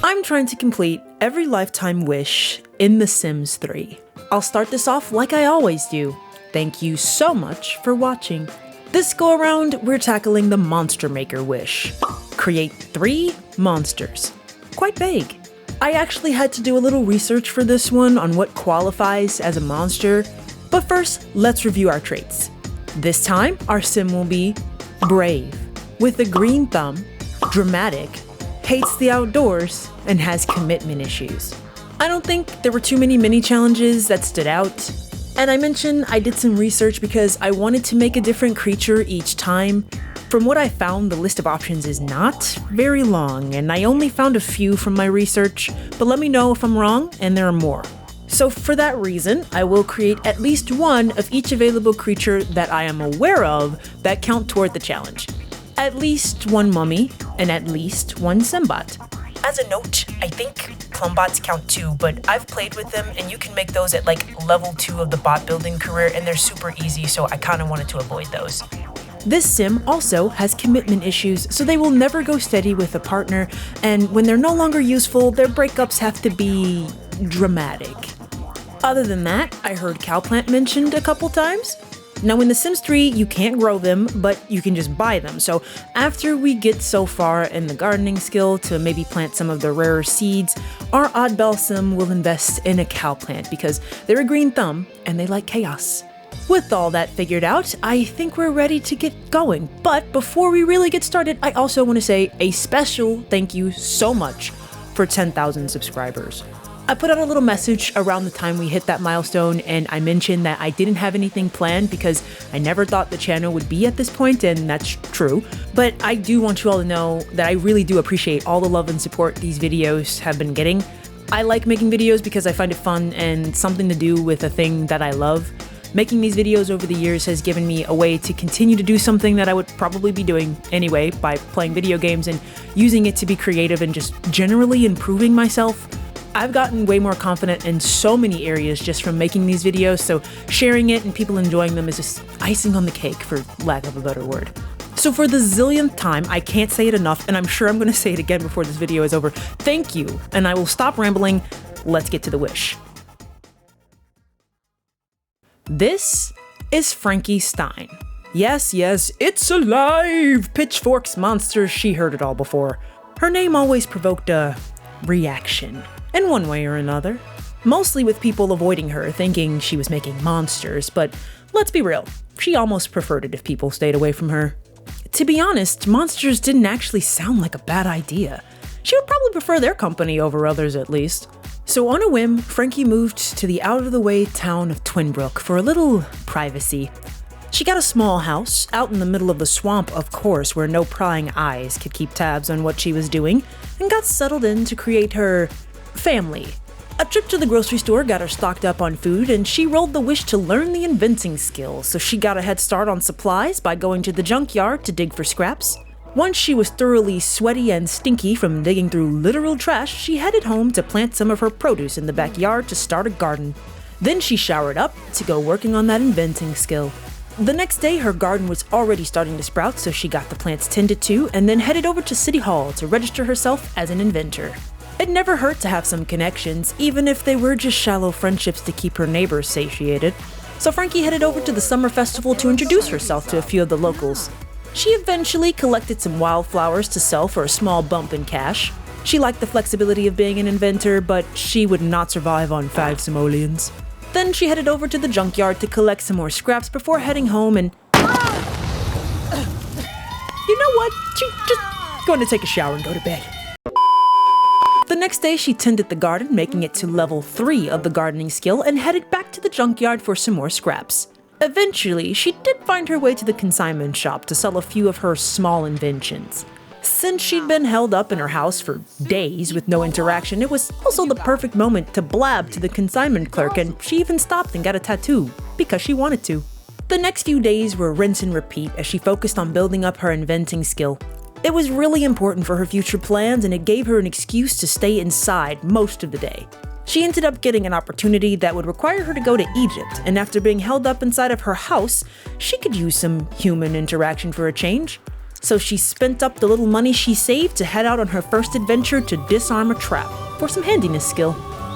I'm trying to complete every lifetime wish in The Sims 3. I'll start this off like I always do. Thank you so much for watching. This go around, we're tackling the Monster Maker wish. Create 3 monsters. Quite vague. I actually had to do a little research for this one on what qualifies as a monster, but first, let's review our traits. This time, our sim will be brave, with a green thumb, dramatic, hates the outdoors, and has commitment issues. I don't think there were too many mini challenges that stood out. And I mentioned I did some research because I wanted to make a different creature each time. From what I found, the list of options is not very long, and I only found a few from my research, but let me know if I'm wrong and there are more. So for that reason, I will create at least one of each available creature that I am aware of that count toward the challenge. At least one mummy, and at least one Simbot. As a note, I think Plumbots count too, but I've played with them and you can make those at like level 2 of the bot building career and they're super easy, so I kinda wanted to avoid those. This sim also has commitment issues, so they will never go steady with a partner, and when they're no longer useful, their breakups have to be dramatic. Other than that, I heard cowplant mentioned a couple times. Now in The Sims 3, you can't grow them, but you can just buy them. So after we get so far in the gardening skill to maybe plant some of the rarer seeds, our oddball sim will invest in a cowplant because they're a green thumb and they like chaos. With all that figured out, I think we're ready to get going. But before we really get started, I also want to say a special thank you so much for 10,000 subscribers. I put out a little message around the time we hit that milestone, and I mentioned that I didn't have anything planned because I never thought the channel would be at this point, and that's true. But I do want you all to know that I really do appreciate all the love and support these videos have been getting. I like making videos because I find it fun and something to do with a thing that I love. Making these videos over the years has given me a way to continue to do something that I would probably be doing anyway by playing video games and using it to be creative and just generally improving myself. I've gotten way more confident in so many areas just from making these videos, so sharing it and people enjoying them is just icing on the cake, for lack of a better word. So for the zillionth time, I can't say it enough, and I'm sure I'm going to say it again before this video is over. Thank you, and I will stop rambling. Let's get to the wish. This is Frankie Stein. Yes, it's alive! Pitchforks, monsters, she heard it all before. Her name always provoked a reaction. In one way or another. Mostly with people avoiding her, thinking she was making monsters, but let's be real, she almost preferred it if people stayed away from her. To be honest, monsters didn't actually sound like a bad idea. She would probably prefer their company over others at least. So on a whim, Frankie moved to the out-of-the-way town of Twinbrook for a little privacy. She got a small house, out in the middle of the swamp of course, where no prying eyes could keep tabs on what she was doing, and got settled in to create her family. A trip to the grocery store got her stocked up on food, and she rolled the wish to learn the inventing skill, so she got a head start on supplies by going to the junkyard to dig for scraps. Once she was thoroughly sweaty and stinky from digging through literal trash, she headed home to plant some of her produce in the backyard to start a garden. Then she showered up to go working on that inventing skill. The next day, her garden was already starting to sprout, so she got the plants tended to, and then headed over to City Hall to register herself as an inventor. It never hurt to have some connections, even if they were just shallow friendships to keep her neighbors satiated. So Frankie headed over to the summer festival to introduce herself to a few of the locals. She eventually collected some wildflowers to sell for a small bump in cash. She liked the flexibility of being an inventor, but she would not survive on 5 simoleons. Then she headed over to the junkyard to collect some more scraps before heading home and... You know what? She's just going to take a shower and go to bed. The next day, she tended the garden, making it to level 3 of the gardening skill, and headed back to the junkyard for some more scraps. Eventually, she did find her way to the consignment shop to sell a few of her small inventions. Since she'd been held up in her house for days with no interaction, it was also the perfect moment to blab to the consignment clerk, and she even stopped and got a tattoo, because she wanted to. The next few days were rinse and repeat as she focused on building up her inventing skill. It was really important for her future plans, and it gave her an excuse to stay inside most of the day. She ended up getting an opportunity that would require her to go to Egypt, and after being held up inside of her house, she could use some human interaction for a change. So she spent up the little money she saved to head out on her first adventure to disarm a trap for some handiness skill.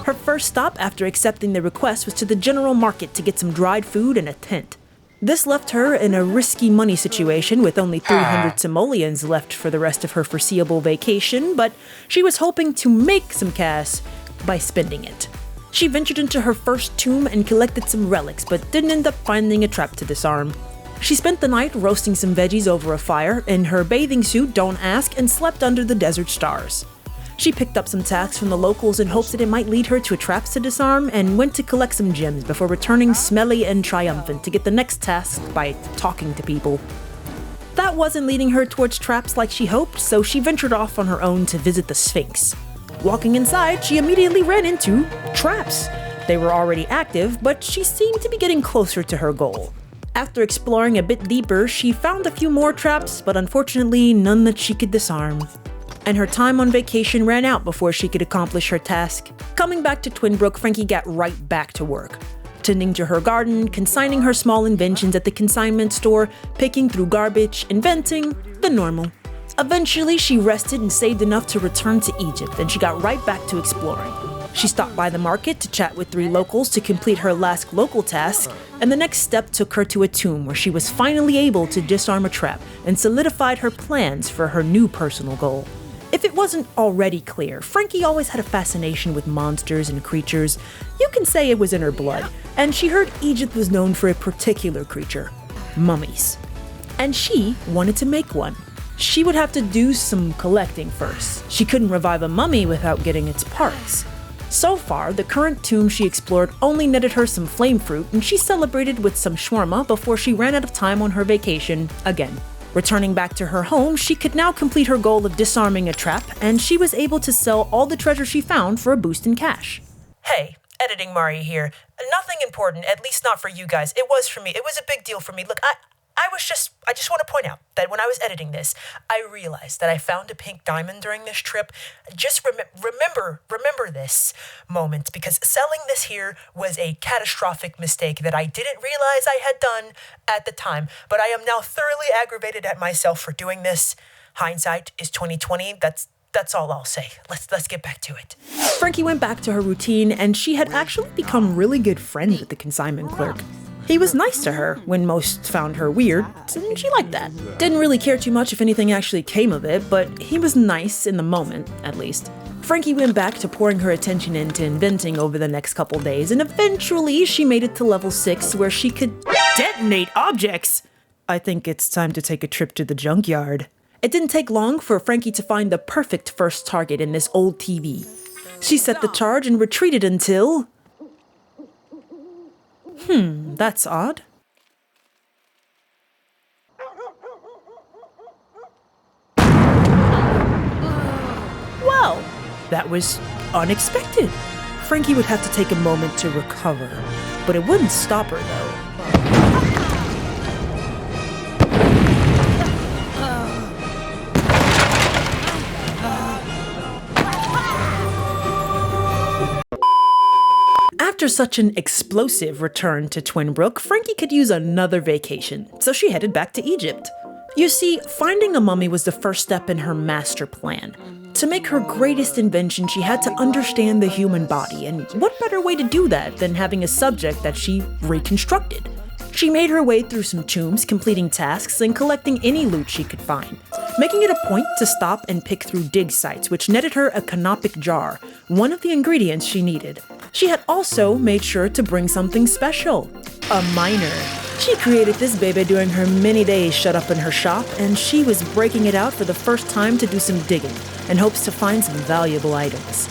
Her first stop after accepting the request was to the general market to get some dried food and a tent. This left her in a risky money situation with only 300 simoleons left for the rest of her foreseeable vacation, but she was hoping to make some cash by spending it. She ventured into her first tomb and collected some relics, but didn't end up finding a trap to disarm. She spent the night roasting some veggies over a fire in her bathing suit, don't ask, and slept under the desert stars. She picked up some tasks from the locals in hopes that it might lead her to a trap to disarm, and went to collect some gems before returning smelly and triumphant to get the next task by talking to people. That wasn't leading her towards traps like she hoped, so she ventured off on her own to visit the Sphinx. Walking inside, she immediately ran into traps. They were already active, but she seemed to be getting closer to her goal. After exploring a bit deeper, she found a few more traps, but unfortunately none that she could disarm. And her time on vacation ran out before she could accomplish her task. Coming back to Twinbrook, Frankie got right back to work. Tending to her garden, consigning her small inventions at the consignment store, picking through garbage, inventing, the normal. Eventually, she rested and saved enough to return to Egypt, and she got right back to exploring. She stopped by the market to chat with 3 locals to complete her last local task, and the next step took her to a tomb where she was finally able to disarm a trap and solidified her plans for her new personal goal. If it wasn't already clear, Frankie always had a fascination with monsters and creatures. You can say it was in her blood, and she heard Egypt was known for a particular creature, mummies. And she wanted to make one. She would have to do some collecting first. She couldn't revive a mummy without getting its parts. So far, the current tomb she explored only netted her some flame fruit, and she celebrated with some shawarma before she ran out of time on her vacation again. Returning back to her home, she could now complete her goal of disarming a trap, and she was able to sell all the treasure she found for a boost in cash. Hey, Editing Mari here. Nothing important, at least not for you guys. It was for me. It was a big deal for me. Look, I just want to point out that when I was editing this, I realized that I found a pink diamond during this trip. Just remember this moment, because selling this here was a catastrophic mistake that I didn't realize I had done at the time, but I am now thoroughly aggravated at myself for doing this. Hindsight is 2020. That's all I'll say. Let's get back to it. Frankie went back to her routine, and she had actually become really good friends with the consignment clerk. He was nice to her when most found her weird, and she liked that. Didn't really care too much if anything actually came of it, but he was nice in the moment, at least. Frankie went back to pouring her attention into inventing over the next couple days, and eventually she made it to level 6 where she could detonate objects. I think it's time to take a trip to the junkyard. It didn't take long for Frankie to find the perfect first target in this old TV. She set the charge and retreated until... that's odd. Well, that was unexpected. Frankie would have to take a moment to recover, but it wouldn't stop her though. After such an explosive return to Twinbrook, Frankie could use another vacation, so she headed back to Egypt. You see, finding a mummy was the first step in her master plan. To make her greatest invention, she had to understand the human body, and what better way to do that than having a subject that she reconstructed? She made her way through some tombs, completing tasks and collecting any loot she could find, making it a point to stop and pick through dig sites, which netted her a canopic jar, one of the ingredients she needed. She had also made sure to bring something special, a miner. She created this baby during her many days shut up in her shop, and she was breaking it out for the first time to do some digging in hopes to find some valuable items.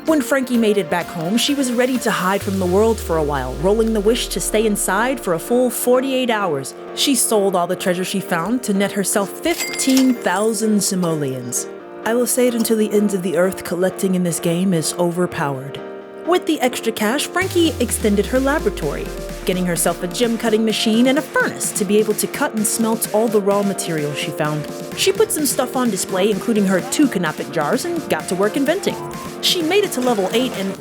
When Frankie made it back home, she was ready to hide from the world for a while, rolling the wish to stay inside for a full 48 hours. She sold all the treasure she found to net herself 15,000 simoleons. I will say it until the ends of the earth, collecting in this game is overpowered. With the extra cash, Frankie extended her laboratory, getting herself a gem-cutting machine and a furnace to be able to cut and smelt all the raw materials she found. She put some stuff on display, including her 2 canopic jars, and got to work inventing. She made it to level 8 and...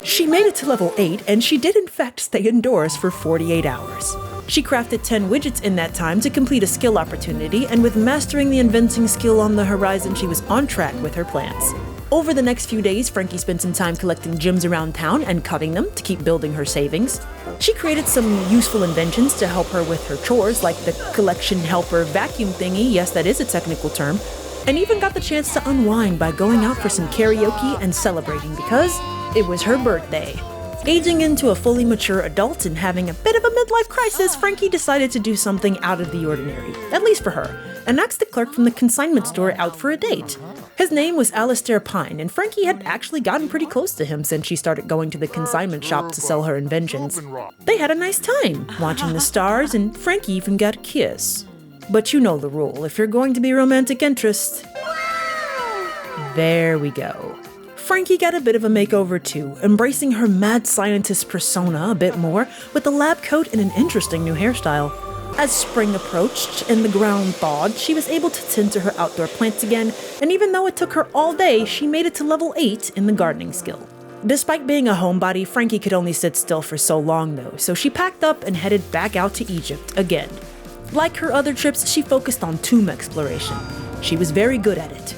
She made it to level 8, and she did in fact stay indoors for 48 hours. She crafted 10 widgets in that time to complete a skill opportunity, and with mastering the inventing skill on the horizon, she was on track with her plans. Over the next few days, Frankie spent some time collecting gems around town and cutting them to keep building her savings. She created some useful inventions to help her with her chores, like the collection helper vacuum thingy, yes, that is a technical term, and even got the chance to unwind by going out for some karaoke and celebrating because it was her birthday. Aging into a fully mature adult and having a bit of a midlife crisis, Frankie decided to do something out of the ordinary, at least for her, and asked the clerk from the consignment store out for a date. His name was Alistair Pine, and Frankie had actually gotten pretty close to him since she started going to the consignment shop to sell her inventions. They had a nice time, watching the stars, and Frankie even got a kiss. But you know the rule, if you're going to be romantic interest. There we go. Frankie got a bit of a makeover too, embracing her mad scientist persona a bit more with a lab coat and an interesting new hairstyle. As spring approached and the ground thawed, she was able to tend to her outdoor plants again, and even though it took her all day, she made it to level 8 in the gardening skill. Despite being a homebody, Frankie could only sit still for so long though, so she packed up and headed back out to Egypt again. Like her other trips, she focused on tomb exploration. She was very good at it.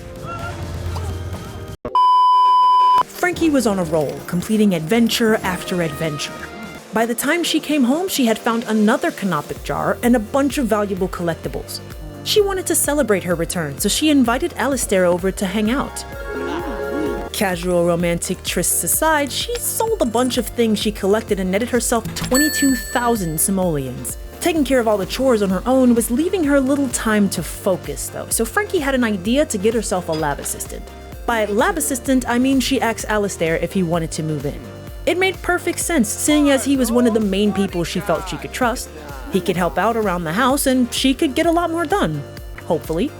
Frankie was on a roll, completing adventure after adventure. By the time she came home, she had found another canopic jar and a bunch of valuable collectibles. She wanted to celebrate her return, so she invited Alistair over to hang out. Casual romantic trysts aside, she sold a bunch of things she collected and netted herself 22,000 simoleons. Taking care of all the chores on her own was leaving her little time to focus though, so Frankie had an idea to get herself a lab assistant. By lab assistant, I mean she asked Alistair if he wanted to move in. It made perfect sense, seeing as he was one of the main people she felt she could trust. He could help out around the house and she could get a lot more done. Hopefully.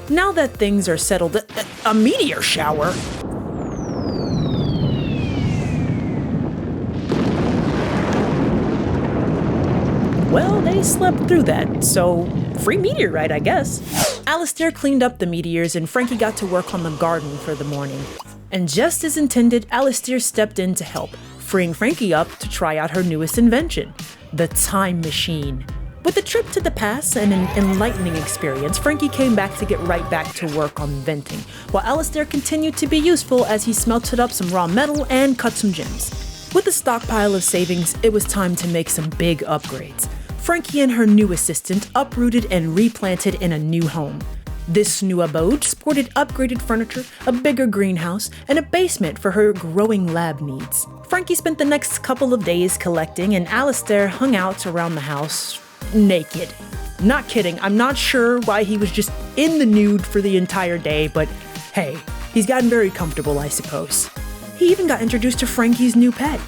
Now that things are settled, a meteor shower? Well, they slept through that, so free meteorite, I guess. Alistair cleaned up the meteors and Frankie got to work on the garden for the morning. And just as intended, Alistair stepped in to help, freeing Frankie up to try out her newest invention, the time machine. With a trip to the past and an enlightening experience, Frankie came back to get right back to work on inventing, while Alistair continued to be useful as he smelted up some raw metal and cut some gems. With a stockpile of savings, it was time to make some big upgrades. Frankie and her new assistant uprooted and replanted in a new home. This new abode sported upgraded furniture, a bigger greenhouse, and a basement for her growing lab needs. Frankie spent the next couple of days collecting, and Alistair hung out around the house naked. Not kidding, I'm not sure why he was just in the nude for the entire day, but hey, he's gotten very comfortable, I suppose. He even got introduced to Frankie's new pet,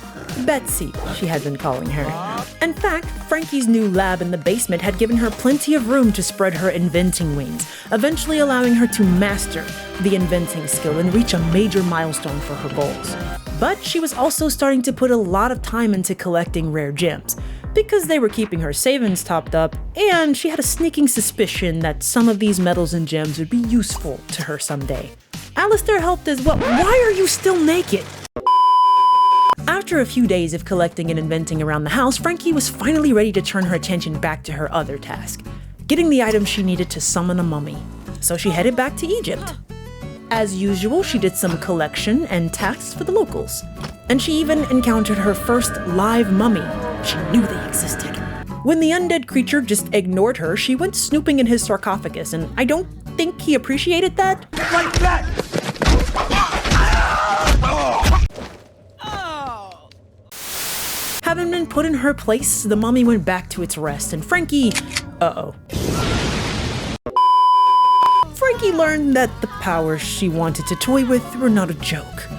Betsy, she had been calling her. In fact, Frankie's new lab in the basement had given her plenty of room to spread her inventing wings, eventually allowing her to master the inventing skill and reach a major milestone for her goals. But she was also starting to put a lot of time into collecting rare gems, because they were keeping her savings topped up, and she had a sneaking suspicion that some of these metals and gems would be useful to her someday. Alistair helped as well. Why are you still naked? After a few days of collecting and inventing around the house, Frankie was finally ready to turn her attention back to her other task, getting the items she needed to summon a mummy. So she headed back to Egypt. As usual, she did some collection and tasks for the locals. And she even encountered her first live mummy. She knew they existed. When the undead creature just ignored her, she went snooping in his sarcophagus, and I don't think he appreciated that. Like that! Having been put in her place, the mummy went back to its rest, and Frankie... Frankie learned that the powers she wanted to toy with were not a joke.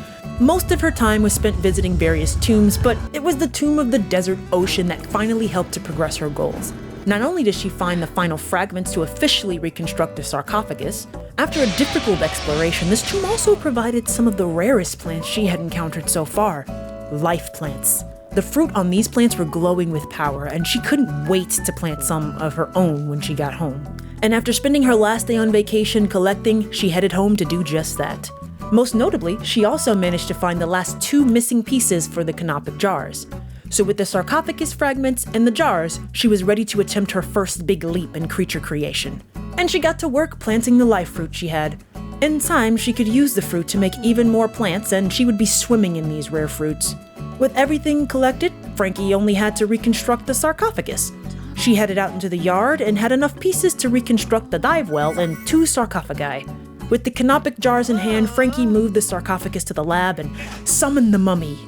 Most of her time was spent visiting various tombs, but it was the tomb of the desert ocean that finally helped to progress her goals. Not only did she find the final fragments to officially reconstruct the sarcophagus, after a difficult exploration, this tomb also provided some of the rarest plants she had encountered so far, life plants. The fruit on these plants were glowing with power, and she couldn't wait to plant some of her own when she got home. And after spending her last day on vacation collecting, she headed home to do just that. Most notably, she also managed to find the last 2 missing pieces for the canopic jars. So with the sarcophagus fragments and the jars, she was ready to attempt her first big leap in creature creation. And she got to work planting the life fruit she had. In time, she could use the fruit to make even more plants, and she would be swimming in these rare fruits. With everything collected, Frankie only had to reconstruct the sarcophagus. She headed out into the yard and had enough pieces to reconstruct the dive well and 2 sarcophagi. With the canopic jars in hand, Frankie moved the sarcophagus to the lab and summoned the mummy.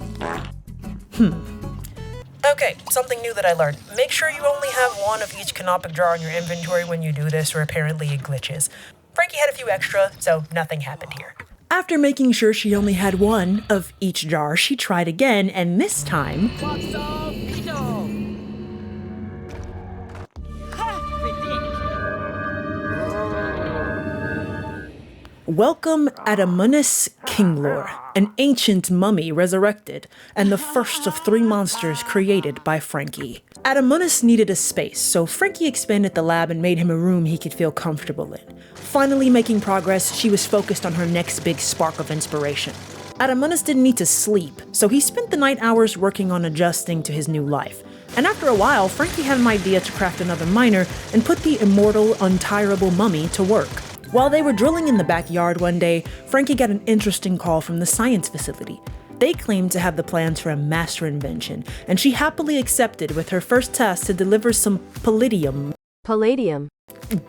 Okay, something new that I learned. Make sure you only have 1 of each canopic jar in your inventory when you do this, or apparently it glitches. Frankie had a few extra, so nothing happened here. After making sure she only had 1 of each jar, she tried again, and this time... Welcome Adamunus Kinglor, an ancient mummy resurrected, and the first of 3 monsters created by Frankie. Adamunus needed a space, so Frankie expanded the lab and made him a room he could feel comfortable in. Finally making progress, she was focused on her next big spark of inspiration. Adamunus didn't need to sleep, so he spent the night hours working on adjusting to his new life. And after a while, Frankie had an idea to craft another miner and put the immortal, untireable mummy to work. While they were drilling in the backyard one day, Frankie got an interesting call from the science facility. They claimed to have the plans for a master invention, and she happily accepted with her first task to deliver some palladium. Palladium.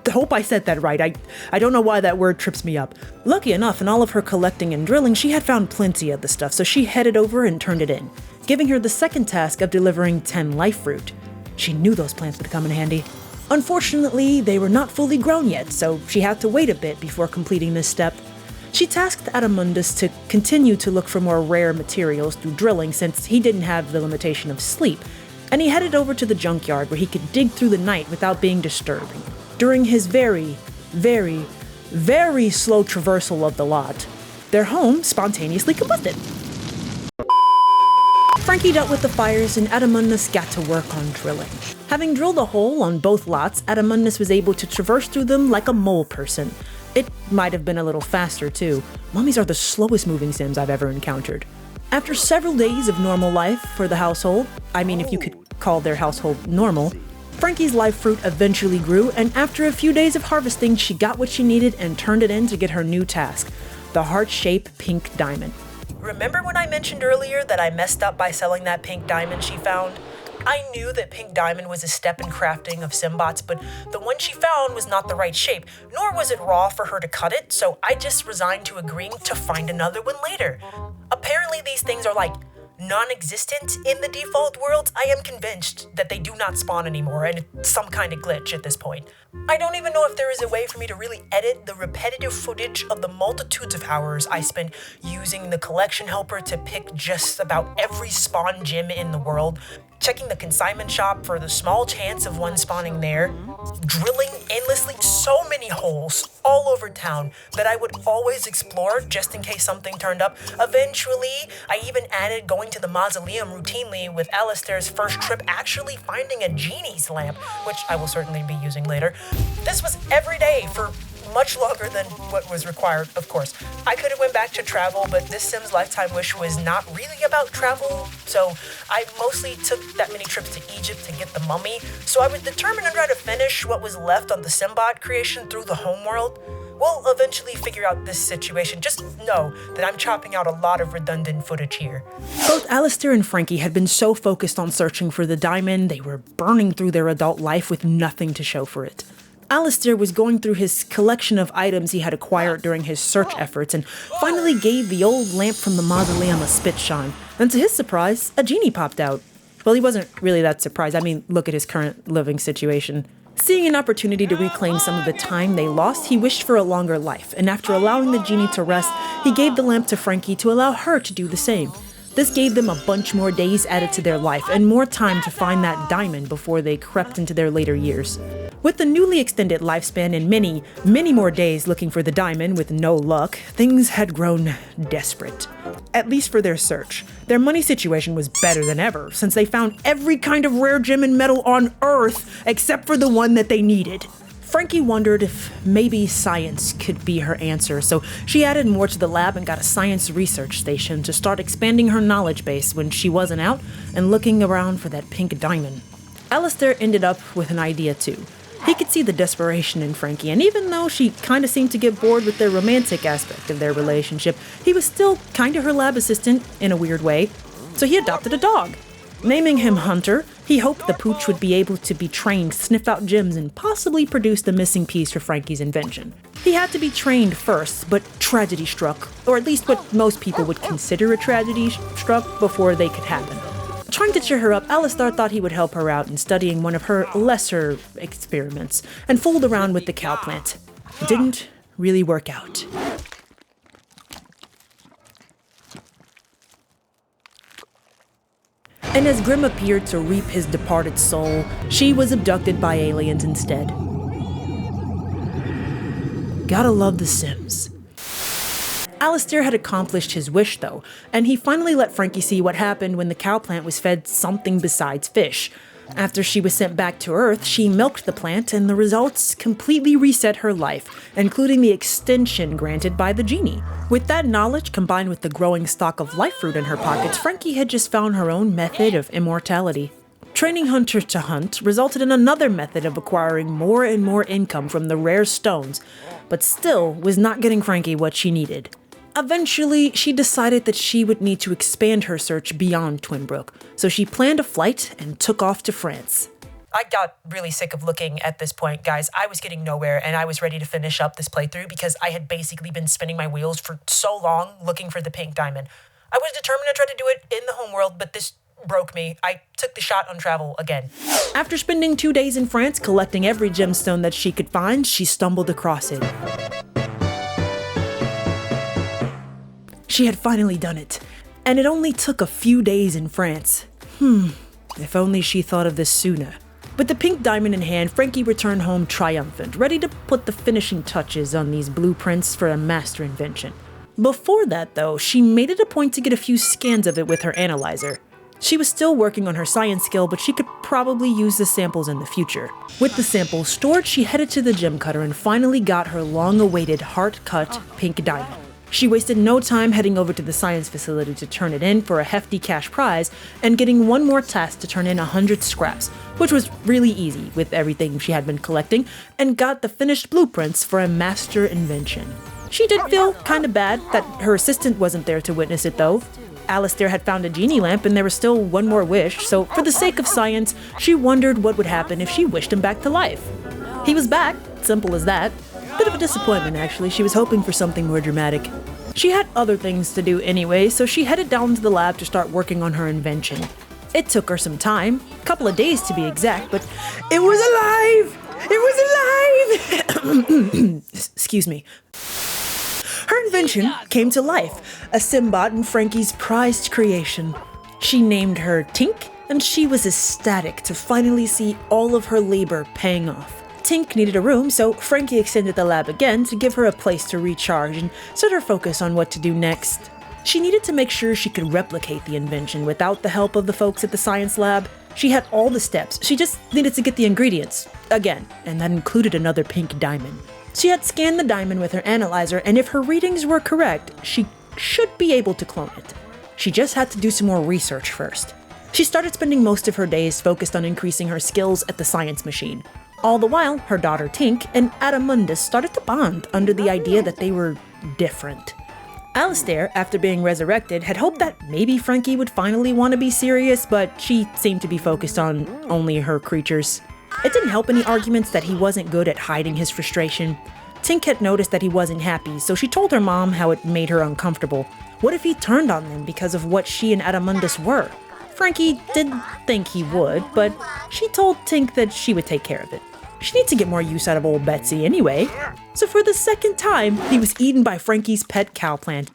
Hope I said that right. I don't know why that word trips me up. Lucky enough, in all of her collecting and drilling, she had found plenty of the stuff, so she headed over and turned it in, giving her the second task of delivering 10 life fruit. She knew those plants would come in handy. Unfortunately, they were not fully grown yet, so she had to wait a bit before completing this step. She tasked Adamunus to continue to look for more rare materials through drilling since he didn't have the limitation of sleep, and he headed over to the junkyard where he could dig through the night without being disturbed. During his very, very, very slow traversal of the lot, their home spontaneously combusted. Frankie dealt with the fires and Adamunus got to work on drilling. Having drilled a hole on both lots, Adamunus was able to traverse through them like a mole person. It might have been a little faster too. Mummies are the slowest moving Sims I've ever encountered. After several days of normal life for the household, I mean if you could call their household normal, Frankie's life fruit eventually grew, and after a few days of harvesting, she got what she needed and turned it in to get her new task, the heart-shaped pink diamond. Remember when I mentioned earlier that I messed up by selling that pink diamond she found? I knew that pink diamond was a step in crafting of Simbots, but the one she found was not the right shape, nor was it raw for her to cut it, so I just resigned to agreeing to find another one later. Apparently these things are like non-existent in the default world. I am convinced that they do not spawn anymore, and it's some kind of glitch at this point. I don't even know if there is a way for me to really edit the repetitive footage of the multitudes of hours I spent using the collection helper to pick just about every spawn gem in the world, checking the consignment shop for the small chance of one spawning there, drilling endlessly so many holes all over town that I would always explore just in case something turned up. Eventually, I even added going to the mausoleum routinely, with Alistair's first trip actually finding a genie's lamp, which I will certainly be using later. This was every day for much longer than what was required, of course. I could have went back to travel, but this Sims Lifetime Wish was not really about travel, so I mostly took that many trips to Egypt to get the mummy, so I was determined to try to finish what was left on the Simbot creation through the homeworld. We'll eventually figure out this situation. Just know that I'm chopping out a lot of redundant footage here. Both Alistair and Frankie had been so focused on searching for the diamond, they were burning through their adult life with nothing to show for it. Alistair was going through his collection of items he had acquired during his search efforts and finally gave the old lamp from the mausoleum a spit shine. And to his surprise, a genie popped out. Well, he wasn't really that surprised. I mean, look at his current living situation. Seeing an opportunity to reclaim some of the time they lost, he wished for a longer life, and after allowing the genie to rest, he gave the lamp to Frankie to allow her to do the same. This gave them a bunch more days added to their life and more time to find that diamond before they crept into their later years. With the newly extended lifespan and many, many more days looking for the diamond with no luck, things had grown desperate. At least for their search. Their money situation was better than ever, since they found every kind of rare gem and metal on Earth except for the one that they needed. Frankie wondered if maybe science could be her answer, so she added more to the lab and got a science research station to start expanding her knowledge base when she wasn't out and looking around for that pink diamond. Alistair ended up with an idea too. He could see the desperation in Frankie, and even though she kinda seemed to get bored with the romantic aspect of their relationship, he was still kinda her lab assistant in a weird way, so he adopted a dog. Naming him Hunter, he hoped the pooch would be able to be trained, sniff out gems, and possibly produce the missing piece for Frankie's invention. He had to be trained first, but tragedy struck, or at least what most people would consider a tragedy struck before they could happen. Trying to cheer her up, Alistair thought he would help her out in studying one of her lesser experiments, and fooled around with the cow plant. It didn't really work out. And as Grimm appeared to reap his departed soul, she was abducted by aliens instead. Gotta love The Sims. Alistair had accomplished his wish though, and he finally let Frankie see what happened when the cow plant was fed something besides fish. After she was sent back to Earth, she milked the plant, and the results completely reset her life, including the extension granted by the genie. With that knowledge, combined with the growing stock of life fruit in her pockets, Frankie had just found her own method of immortality. Training Hunter to hunt resulted in another method of acquiring more and more income from the rare stones, but still was not getting Frankie what she needed. Eventually, she decided that she would need to expand her search beyond Twinbrook, so she planned a flight and took off to France. I got really sick of looking at this point, guys. I was getting nowhere, and I was ready to finish up this playthrough because I had basically been spinning my wheels for so long looking for the pink diamond. I was determined to try to do it in the homeworld, but this broke me. I took the shot on travel again. After spending 2 days in France collecting every gemstone that she could find, she stumbled across it. She had finally done it, and it only took a few days in France. If only she thought of this sooner. With the pink diamond in hand, Frankie returned home triumphant, ready to put the finishing touches on these blueprints for a master invention. Before that, though, she made it a point to get a few scans of it with her analyzer. She was still working on her science skill, but she could probably use the samples in the future. With the samples stored, she headed to the gem cutter and finally got her long-awaited heart-cut pink diamond. She wasted no time heading over to the science facility to turn it in for a hefty cash prize and getting one more task to turn in 100 scraps, which was really easy with everything she had been collecting, and got the finished blueprints for a master invention. She did feel kinda bad that her assistant wasn't there to witness it though. Alistair had found a genie lamp and there was still one more wish, so for the sake of science, she wondered what would happen if she wished him back to life. He was back, simple as that. Bit of a disappointment actually, she was hoping for something more dramatic. She had other things to do anyway, so she headed down to the lab to start working on her invention. It took her some time, a couple of days to be exact, but it was alive! It was alive! Excuse me. Her invention came to life, a Simbot and Frankie's prized creation. She named her Tink, and she was ecstatic to finally see all of her labor paying off. Tink needed a room, so Frankie extended the lab again to give her a place to recharge and set her focus on what to do next. She needed to make sure she could replicate the invention without the help of the folks at the science lab. She had all the steps, she just needed to get the ingredients, again, and that included another pink diamond. She had scanned the diamond with her analyzer, and if her readings were correct, she should be able to clone it. She just had to do some more research first. She started spending most of her days focused on increasing her skills at the science machine. All the while, her daughter Tink and Adamundus started to bond under the idea that they were different. Alistair, after being resurrected, had hoped that maybe Frankie would finally want to be serious, but she seemed to be focused on only her creatures. It didn't help any arguments that he wasn't good at hiding his frustration. Tink had noticed that he wasn't happy, so she told her mom how it made her uncomfortable. What if he turned on them because of what she and Adamundus were? Frankie didn't think he would, but she told Tink that she would take care of it. She needs to get more use out of old Betsy anyway. So for the second time, he was eaten by Frankie's pet cow plant.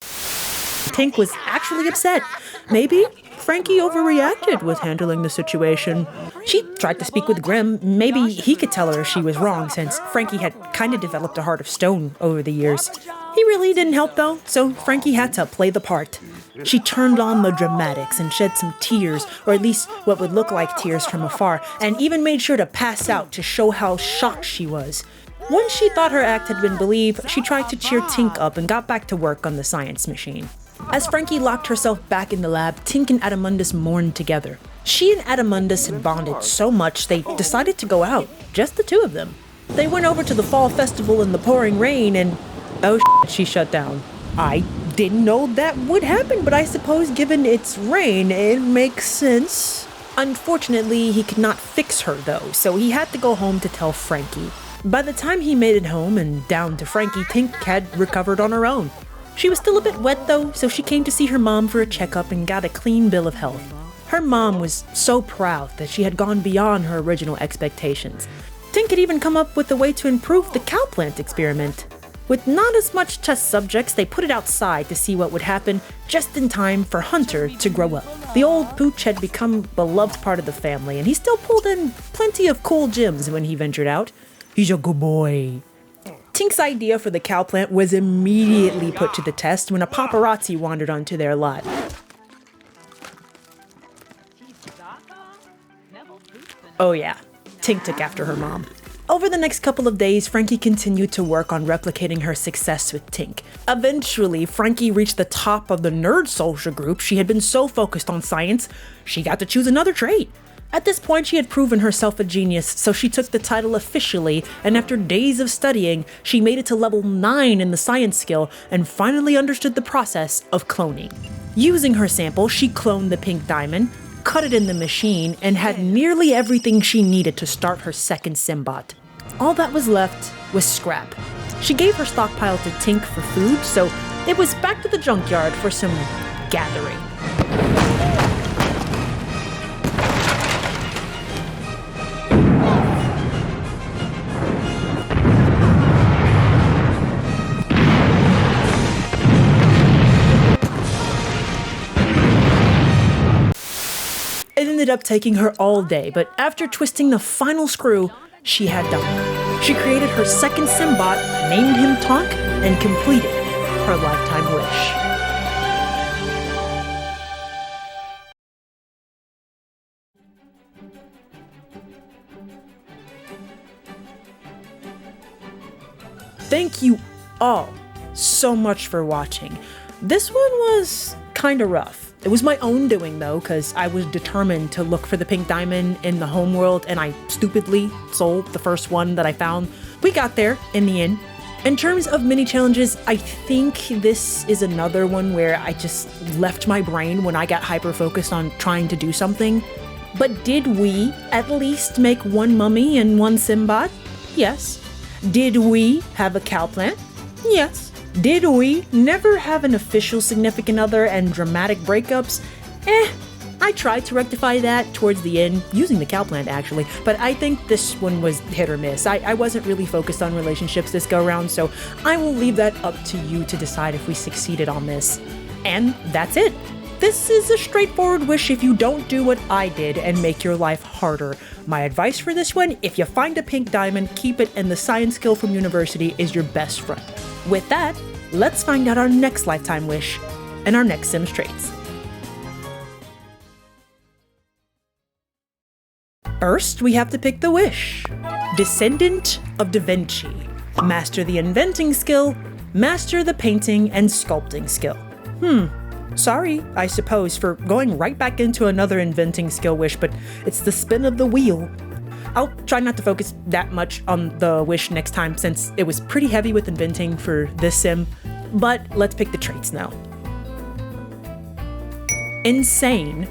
Tink was actually upset. Maybe Frankie overreacted with handling the situation. She tried to speak with Grimm. Maybe he could tell her she was wrong since Frankie had kind of developed a heart of stone over the years. He really didn't help though, so Frankie had to play the part. She turned on the dramatics and shed some tears, or at least what would look like tears from afar, and even made sure to pass out to show how shocked she was. Once she thought her act had been believed, she tried to cheer Tink up and got back to work on the science machine. As Frankie locked herself back in the lab, Tink and Adamundus mourned together. She and Adamundus had bonded so much they decided to go out, just the two of them. They went over to the fall festival in the pouring rain and... oh shit, she shut down. I didn't know that would happen, but I suppose given it's rain, it makes sense. Unfortunately, he could not fix her though, so he had to go home to tell Frankie. By the time he made it home and down to Frankie, Tink had recovered on her own. She was still a bit wet though, so she came to see her mom for a checkup and got a clean bill of health. Her mom was so proud that she had gone beyond her original expectations. Tink had even come up with a way to improve the cowplant experiment. With not as much test subjects, they put it outside to see what would happen, just in time for Hunter to grow up. The old pooch had become a beloved part of the family, and he still pulled in plenty of cool gems when he ventured out. He's a good boy. Tink's idea for the cowplant was immediately put to the test when a paparazzi wandered onto their lot. Oh yeah, Tink took after her mom. Over the next couple of days, Frankie continued to work on replicating her success with Tink. Eventually, Frankie reached the top of the nerd social group. She had been so focused on science, she got to choose another trait. At this point, she had proven herself a genius, so she took the title officially, and after days of studying, she made it to level 9 in the science skill and finally understood the process of cloning. Using her sample, she cloned the pink diamond, cut it in the machine, and had nearly everything she needed to start her second Simbot. All that was left was scrap. She gave her stockpile to Tink for food, so it was back to the junkyard for some gathering. It ended up taking her all day, but after twisting the final screw, she had done. She created her second Simbot, named him Tonk, and completed her lifetime wish. Thank you all so much for watching. This one was kinda rough. It was my own doing though, because I was determined to look for the pink diamond in the home world and I stupidly sold the first one that I found. We got there in the end. In terms of mini challenges, I think this is another one where I just left my brain when I got hyper focused on trying to do something. But did we at least make one mummy and one Simbot? Yes. Did we have a cowplant? Yes. Did we never have an official significant other and dramatic breakups? I tried to rectify that towards the end, using the cowplant actually, but I think this one was hit or miss. I wasn't really focused on relationships this go round, so I will leave that up to you to decide if we succeeded on this. And that's it. This is a straightforward wish if you don't do what I did and make your life harder. My advice for this one, if you find a pink diamond, keep it, and the science skill from university is your best friend. With that, let's find out our next lifetime wish and our next Sims traits. First, we have to pick the wish. Descendant of Da Vinci. Master the inventing skill, master the painting and sculpting skill. Sorry, I suppose, for going right back into another inventing skill wish, but it's the spin of the wheel. I'll try not to focus that much on the wish next time since it was pretty heavy with inventing for this sim, but let's pick the traits now. Insane,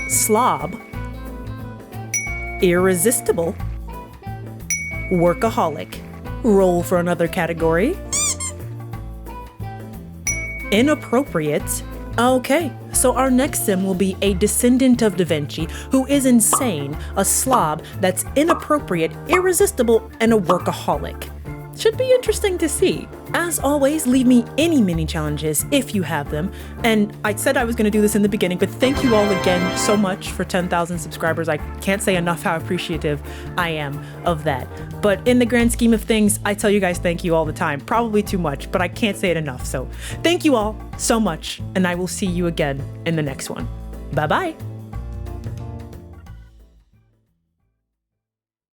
slob, irresistible, workaholic. Roll for another category. Inappropriate. Okay, so our next sim will be a descendant of Da Vinci who is insane, a slob that's inappropriate, irresistible, and a workaholic. Should be interesting to see. As always, leave me any mini challenges if you have them. And I said I was going to do this in the beginning, but thank you all again so much for 10,000 subscribers. I can't say enough how appreciative I am of that. But in the grand scheme of things, I tell you guys thank you all the time. Probably too much, but I can't say it enough. So thank you all so much, and I will see you again in the next one. Bye-bye.